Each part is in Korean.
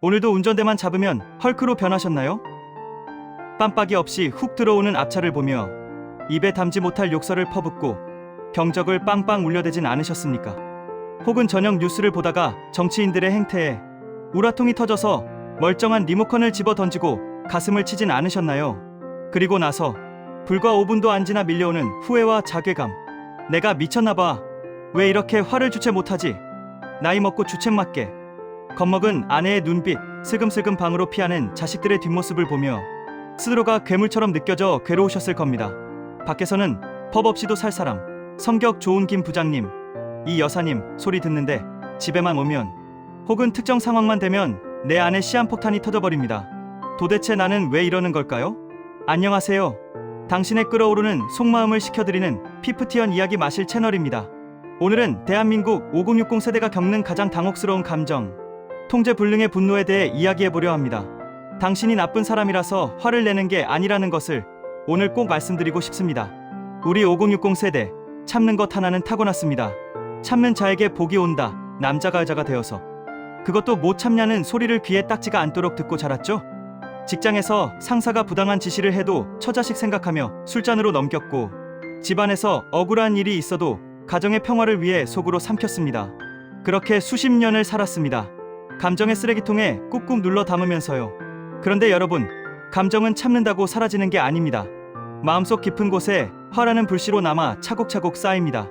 오늘도 운전대만 잡으면 헐크로 변하셨나요? 깜빡이 없이 훅 들어오는 앞차를 보며 입에 담지 못할 욕설을 퍼붓고 경적을 빵빵 울려대진 않으셨습니까? 혹은 저녁 뉴스를 보다가 정치인들의 행태에 우라통이 터져서 멀쩡한 리모컨을 집어 던지고 가슴을 치진 않으셨나요? 그리고 나서 불과 5분도 안 지나 밀려오는 후회와 자괴감. 내가 미쳤나봐. 왜 이렇게 화를 주체 못하지? 나이 먹고 주책 맞게. 겁먹은 아내의 눈빛, 슬금슬금 방으로 피하는 자식들의 뒷모습을 보며 스스로가 괴물처럼 느껴져 괴로우셨을 겁니다. 밖에서는 법 없이도 살 사람, 성격 좋은 김 부장님, 이 여사님 소리 듣는데 집에만 오면 혹은 특정 상황만 되면 내 안에 시한폭탄이 터져버립니다. 도대체 나는 왜 이러는 걸까요? 안녕하세요. 당신의 끓어오르는 속마음을 식혀드리는 피프티언 이야기 마실 채널입니다. 오늘은 대한민국 5060 세대가 겪는 가장 당혹스러운 감정, 통제불능의 분노에 대해 이야기해보려 합니다. 당신이 나쁜 사람이라서 화를 내는 게 아니라는 것을 오늘 꼭 말씀드리고 싶습니다. 우리 5060 세대, 참는 것 하나는 타고났습니다. 참는 자에게 복이 온다. 남자가 여자가 되어서. 그것도 못 참냐는 소리를 귀에 딱지가 않도록 듣고 자랐죠? 직장에서 상사가 부당한 지시를 해도 처자식 생각하며 술잔으로 넘겼고, 집안에서 억울한 일이 있어도 가정의 평화를 위해 속으로 삼켰습니다. 그렇게 수십 년을 살았습니다. 감정의 쓰레기통에 꾹꾹 눌러 담으면서요. 그런데 여러분, 감정은 참는다고 사라지는 게 아닙니다. 마음속 깊은 곳에 화라는 불씨로 남아 차곡차곡 쌓입니다.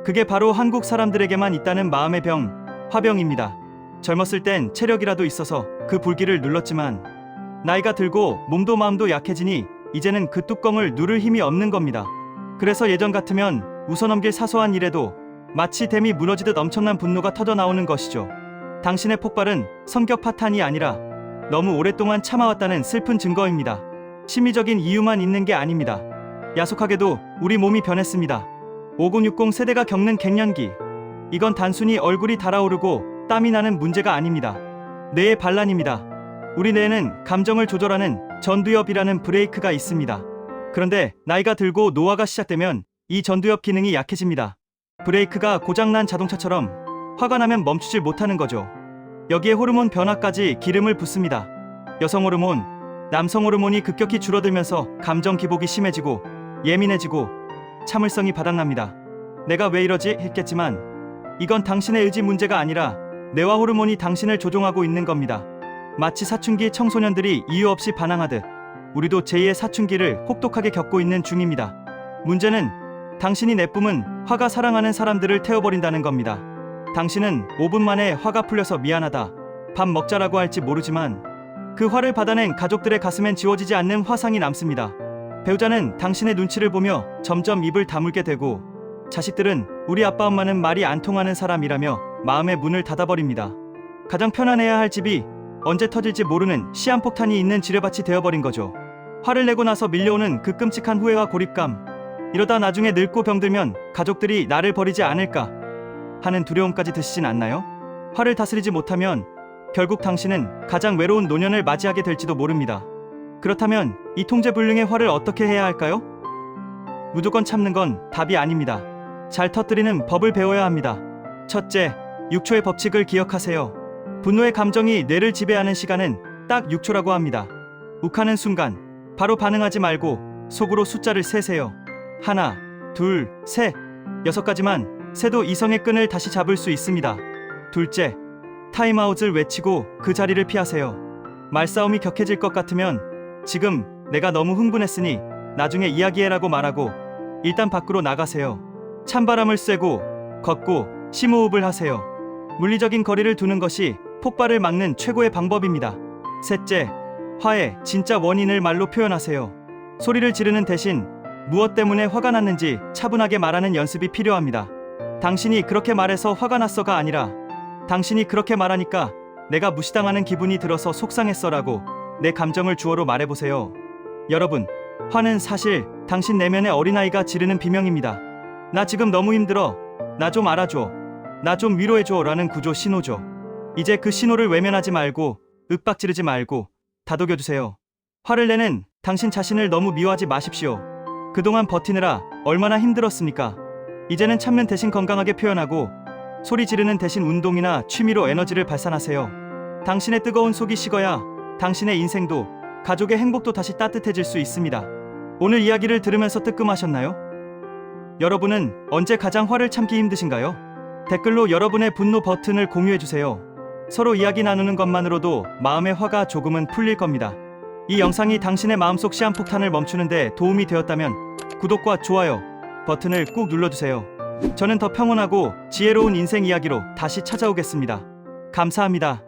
그게 바로 한국 사람들에게만 있다는 마음의 병, 화병입니다. 젊었을 땐 체력이라도 있어서 그 불길을 눌렀지만 나이가 들고 몸도 마음도 약해지니 이제는 그 뚜껑을 누를 힘이 없는 겁니다. 그래서 예전 같으면 웃어넘길 사소한 일에도 마치 댐이 무너지듯 엄청난 분노가 터져나오는 것이죠. 당신의 폭발은 성격 파탄이 아니라 너무 오랫동안 참아왔다는 슬픈 증거입니다. 심리적인 이유만 있는 게 아닙니다. 야속하게도 우리 몸이 변했습니다. 5060 세대가 겪는 갱년기. 이건 단순히 얼굴이 달아오르고 땀이 나는 문제가 아닙니다. 뇌의 반란입니다. 우리 뇌에는 감정을 조절하는 전두엽이라는 브레이크가 있습니다. 그런데 나이가 들고 노화가 시작되면 이 전두엽 기능이 약해집니다. 브레이크가 고장난 자동차처럼 화가 나면 멈추질 못하는 거죠. 여기에 호르몬 변화까지 기름을 붓습니다. 여성 호르몬, 남성 호르몬이 급격히 줄어들면서 감정 기복이 심해지고 예민해지고 참을성이 바닥납니다. 내가 왜 이러지 했겠지만 이건 당신의 의지 문제가 아니라 뇌와 호르몬이 당신을 조종하고 있는 겁니다. 마치 사춘기 청소년들이 이유 없이 반항하듯 우리도 제2의 사춘기를 혹독하게 겪고 있는 중입니다. 문제는 당신이 내뿜은 화가 사랑하는 사람들을 태워버린다는 겁니다. 당신은 5분 만에 화가 풀려서 미안하다, 밥 먹자라고 할지 모르지만 그 화를 받아낸 가족들의 가슴엔 지워지지 않는 화상이 남습니다. 배우자는 당신의 눈치를 보며 점점 입을 다물게 되고 자식들은 우리 아빠 엄마는 말이 안 통하는 사람이라며 마음의 문을 닫아버립니다. 가장 편안해야 할 집이 언제 터질지 모르는 시한폭탄이 있는 지뢰밭이 되어버린 거죠. 화를 내고 나서 밀려오는 그 끔찍한 후회와 고립감. 이러다 나중에 늙고 병들면 가족들이 나를 버리지 않을까 하는 두려움까지 드시진 않나요? 화를 다스리지 못하면 결국 당신은 가장 외로운 노년을 맞이하게 될지도 모릅니다. 그렇다면 이 통제불능의 화를 어떻게 해야 할까요? 무조건 참는 건 답이 아닙니다. 잘 터뜨리는 법을 배워야 합니다. 첫째, 6초의 법칙을 기억하세요. 분노의 감정이 뇌를 지배하는 시간은 딱 6초라고 합니다. 욱하는 순간 바로 반응하지 말고 속으로 숫자를 세세요. 하나, 둘, 셋, 6가지만 세도 이성의 끈을 다시 잡을 수 있습니다. 둘째, 타임아웃을 외치고 그 자리를 피하세요. 말싸움이 격해질 것 같으면 지금 내가 너무 흥분했으니 나중에 이야기해라고 말하고 일단 밖으로 나가세요. 찬바람을 쐬고 걷고 심호흡을 하세요. 물리적인 거리를 두는 것이 폭발을 막는 최고의 방법입니다. 셋째, 화의 진짜 원인을 말로 표현하세요. 소리를 지르는 대신 무엇 때문에 화가 났는지 차분하게 말하는 연습이 필요합니다. 당신이 그렇게 말해서 화가 났어가 아니라 당신이 그렇게 말하니까 내가 무시당하는 기분이 들어서 속상했어라고 내 감정을 주어로 말해보세요. 여러분, 화는 사실 당신 내면의 어린아이가 지르는 비명입니다. 나 지금 너무 힘들어. 나 좀 알아줘. 나 좀 위로해줘 라는 구조 신호죠. 이제 그 신호를 외면하지 말고 윽박 지르지 말고 다독여주세요. 화를 내는 당신 자신을 너무 미워하지 마십시오. 그동안 버티느라 얼마나 힘들었습니까? 이제는 참는 대신 건강하게 표현하고 소리 지르는 대신 운동이나 취미로 에너지를 발산하세요. 당신의 뜨거운 속이 식어야 당신의 인생도 가족의 행복도 다시 따뜻해질 수 있습니다. 오늘 이야기를 들으면서 뜨끔하셨나요? 여러분은 언제 가장 화를 참기 힘드신가요? 댓글로 여러분의 분노 버튼을 공유해주세요. 서로 이야기 나누는 것만으로도 마음의 화가 조금은 풀릴 겁니다. 이 영상이 당신의 마음속 시한폭탄을 멈추는데 도움이 되었다면 구독과 좋아요 버튼을 꾹 눌러주세요. 저는 더 평온하고 지혜로운 인생 이야기로 다시 찾아오겠습니다. 감사합니다.